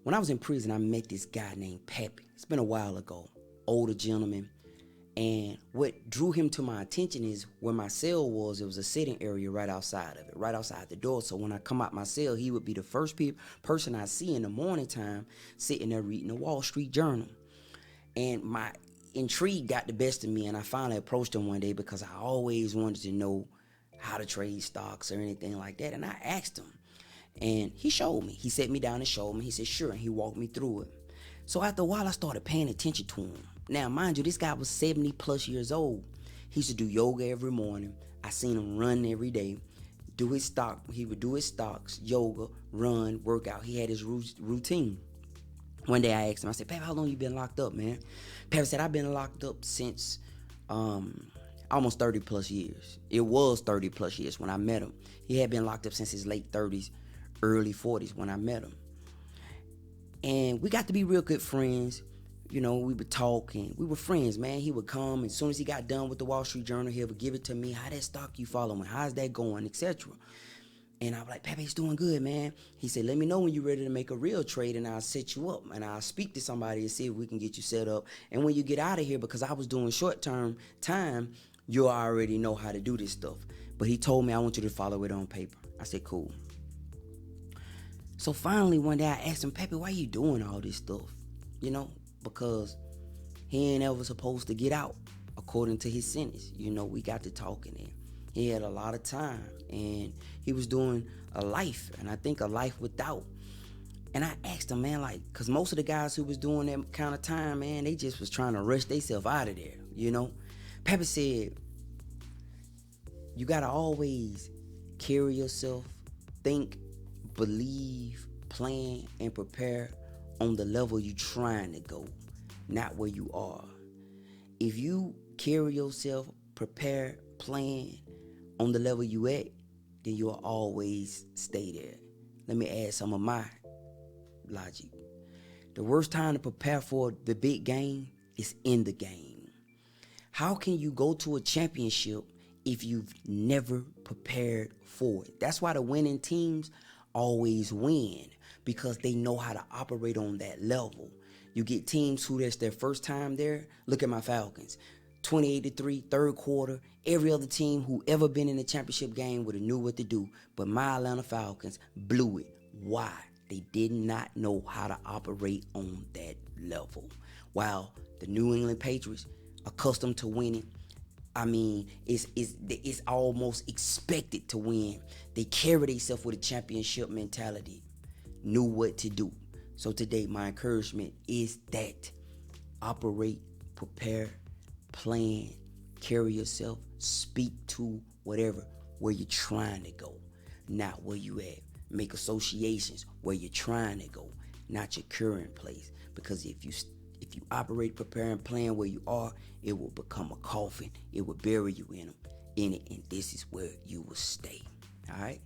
When I was in prison, I met this guy named Pappy. It's been a while ago. Older gentleman. And what drew him to my attention is where my cell was, it was a sitting area right outside of it, right outside the door. So when I come out my cell, he would be the first person I see in the morning time sitting there reading the Wall Street Journal. And my intrigue got the best of me, and I finally approached him one day because I always wanted to know how to trade stocks or anything like that. And I asked him, and he showed me. He sat me down and showed me. He said, sure, and he walked me through it. So after a while, I started paying attention to him. Now, mind you, this guy was 70 plus years old. He used to do yoga every morning. I seen him run every day, do his stock. He would do his stocks, yoga, run, workout. He had his routine. One day I asked him, I said, Pappy, how long you been locked up, man? Pappy said, I've been locked up since almost 30 plus years. It was 30 plus years when I met him. He had been locked up since his late 30s, early 40s when I met him. And we got to be real good friends. You know, we would talk and we were friends, man. He would come, and as soon as he got done with the Wall Street Journal, he would give it to me. How that stock you following? How's that going, etc. And I was like, Pappy, it's doing good, man. He said, let me know when you're ready to make a real trade, and I'll set you up. And I'll speak to somebody and see if we can get you set up. And when you get out of here, because I was doing short-term time, you already know how to do this stuff. But he told me, I want you to follow it on paper. I said, cool. So finally, one day I asked him, Pappy, why you doing all this stuff? You know, because he ain't ever supposed to get out according to his sentence. You know, we got to talking, and he had a lot of time, and he was doing a life, and I think a life without. And I asked him, man, like, because most of the guys who was doing that kind of time, man, they just was trying to rush themselves out of there, you know. Pappy said, you got to always carry yourself, think, believe, plan, and prepare on the level you trying to go, not where you are. If you carry yourself, prepare, plan on the level you at, then you'll always stay there. Let me add some of my logic. The worst time to prepare for the big game is in the game. How can you go to a championship if you've never prepared for it? That's why the winning teams always win, because they know how to operate on that level. You get teams who that's their first time there. Look at my Falcons. 28-3, third quarter. Every other team who ever been in the championship game would have knew what to do. But my Atlanta Falcons blew it. Why? They did not know how to operate on that level. While the New England Patriots, accustomed to winning, I mean, it's almost expected to win. They carry themselves with a championship mentality. Knew what to do. So today, my encouragement is that operate, prepare, plan, carry yourself, speak to whatever, where you're trying to go, not where you at. Make associations where you're trying to go, not your current place. Because if you operate, prepare, and plan where you are, it will become a coffin. It will bury you in it, and this is where you will stay. All right.